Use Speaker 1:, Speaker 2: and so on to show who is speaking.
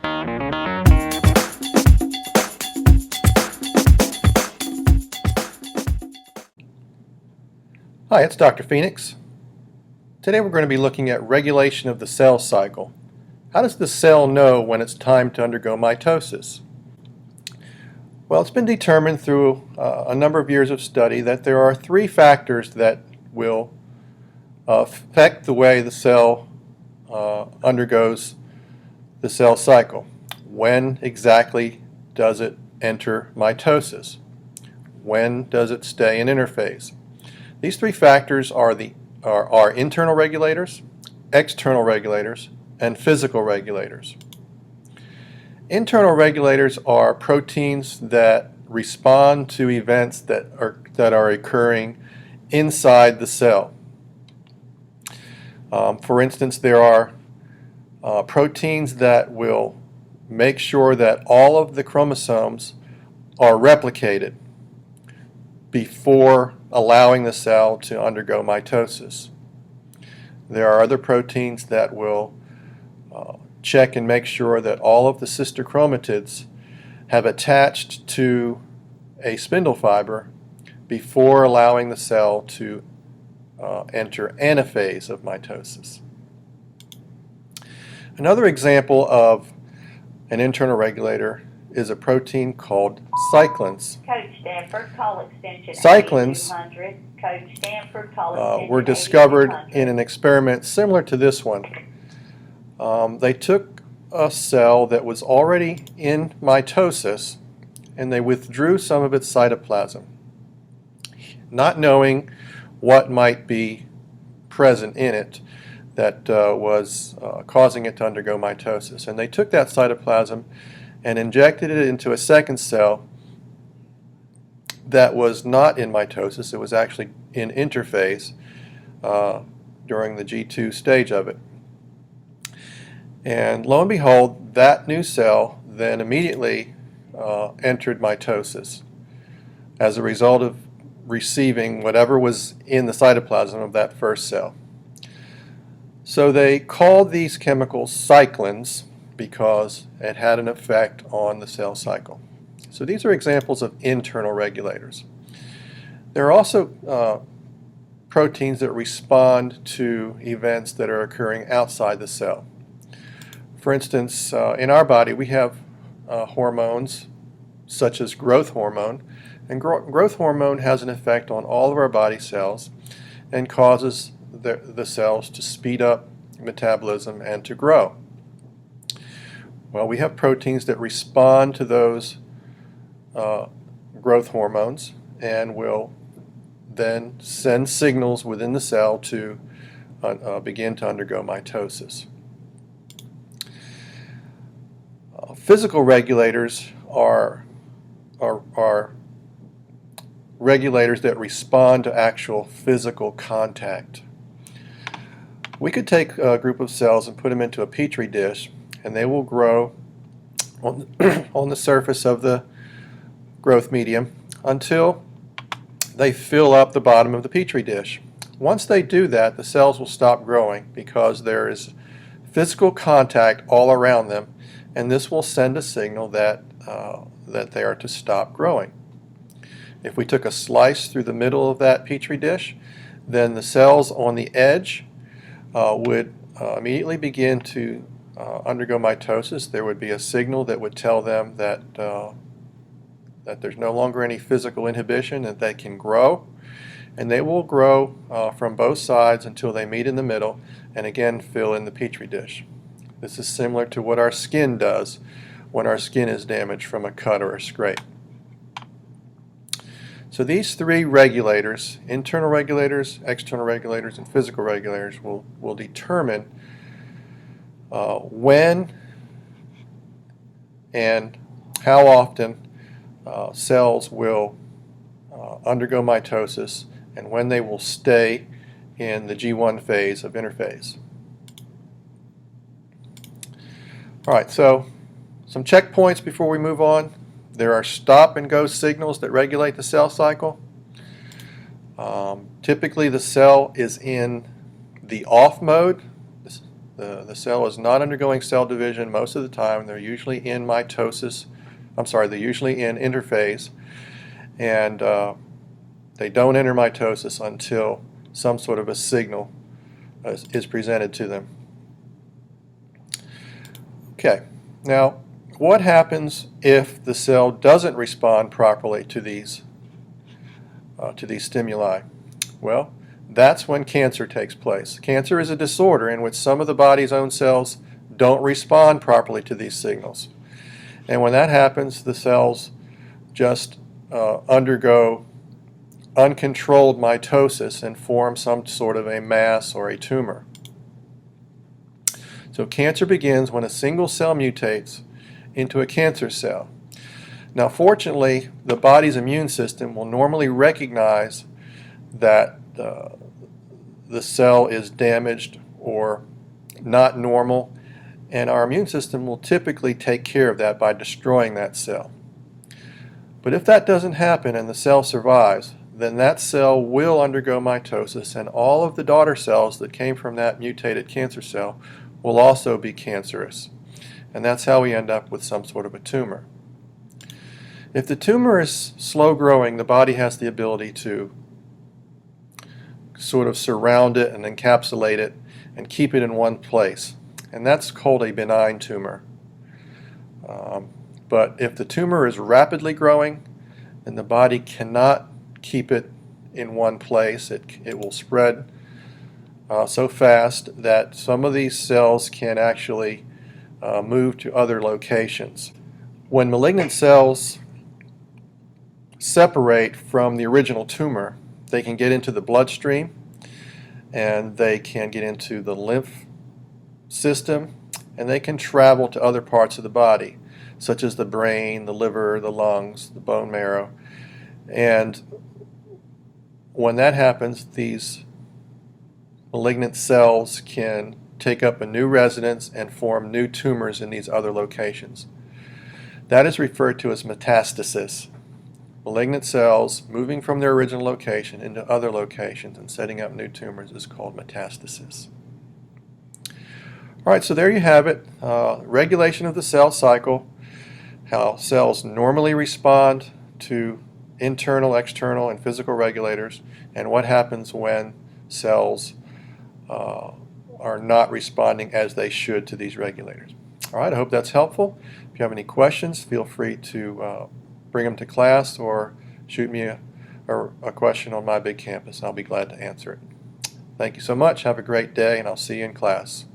Speaker 1: Hi, it's Dr. Phoenix. Today we're going to be looking at regulation of the cell cycle. How does the cell know when it's time to undergo mitosis? Well, it's been determined through a number of years of study that there are three factors that will affect the way the cell undergoes the cell cycle. When exactly does it enter mitosis? When does it stay in interphase? These three factors are internal regulators, external regulators, and physical regulators. Internal regulators are proteins that respond to events that are occurring inside the cell. For instance, there are proteins that will make sure that all of the chromosomes are replicated before allowing the cell to undergo mitosis. There are other proteins that will check and make sure that all of the sister chromatids have attached to a spindle fiber before allowing the cell to enter anaphase of mitosis. Another example of an internal regulator is a protein called Cyclones.
Speaker 2: Code Stanford, call extension
Speaker 1: Cyclones
Speaker 2: 8200. Code Stanford, call extension
Speaker 1: were discovered
Speaker 2: 8200.
Speaker 1: in an experiment similar to this one. They took a cell that was already in mitosis and they withdrew some of its cytoplasm, not knowing what might be present in it that was causing it to undergo mitosis. And they took that cytoplasm and injected it into a second cell that was not in mitosis. It was actually in interphase during the G2 stage of it. And lo and behold, that new cell then immediately entered mitosis as a result of receiving whatever was in the cytoplasm of that first cell. So they called these chemicals cyclones because it had an effect on the cell cycle. So these are examples of internal regulators. There are also proteins that respond to events that are occurring outside the cell. For instance, in our body we have hormones such as growth hormone, and growth hormone has an effect on all of our body cells and causes the cells to speed up metabolism and to grow. Well, we have proteins that respond to those growth hormones and will then send signals within the cell to begin to undergo mitosis. Physical regulators are regulators that respond to actual physical contact. We could take a group of cells and put them into a petri dish, and they will grow on the surface of the growth medium until they fill up the bottom of the petri dish. Once they do that, the cells will stop growing because there is physical contact all around them, and this will send a signal that they are to stop growing. If we took a slice through the middle of that petri dish, then the cells on the edge would immediately begin to undergo mitosis. There would be a signal that would tell them that there's no longer any physical inhibition, that they can grow, and they will grow from both sides until they meet in the middle and again fill in the petri dish. This is similar to what our skin does when our skin is damaged from a cut or a scrape. So these three regulators, internal regulators, external regulators, and physical regulators, will determine when and how often cells will undergo mitosis and when they will stay in the G1 phase of interphase. All right, so some checkpoints before we move on. There are stop and go signals that regulate the cell cycle. Typically the cell is in the off mode. The cell is not undergoing cell division most of the time. They're usually in mitosis. They're usually in interphase, and they don't enter mitosis until some sort of a signal is presented to them. Okay, now what happens if the cell doesn't respond properly to these stimuli? Well, that's when cancer takes place. Cancer is a disorder in which some of the body's own cells don't respond properly to these signals. And when that happens, the cells just undergo uncontrolled mitosis and form some sort of a mass or a tumor. So cancer begins when a single cell mutates into a cancer cell. Now, fortunately, the body's immune system will normally recognize that the cell is damaged or not normal, and our immune system will typically take care of that by destroying that cell. But if that doesn't happen and the cell survives, then that cell will undergo mitosis, and all of the daughter cells that came from that mutated cancer cell will also be cancerous. And that's how we end up with some sort of a tumor. If the tumor is slow growing, the body has the ability to sort of surround it and encapsulate it and keep it in one place. And that's called a benign tumor. But if the tumor is rapidly growing, then the body cannot keep it in one place. It will spread so fast that some of these cells can actually move to other locations. When malignant cells separate from the original tumor, they can get into the bloodstream, and they can get into the lymph system, and they can travel to other parts of the body, such as the brain, the liver, the lungs, the bone marrow. And when that happens, these malignant cells can take up a new residence and form new tumors in these other locations. That is referred to as metastasis. Malignant cells moving from their original location into other locations and setting up new tumors is called metastasis. All right, so there you have it. Regulation of the cell cycle, how cells normally respond to internal, external, and physical regulators, and what happens when cells are not responding as they should to these regulators. All right, I hope that's helpful. If you have any questions, feel free to bring them to class or shoot me a question on my big campus. I'll be glad to answer it. Thank you so much. Have a great day, and I'll see you in class.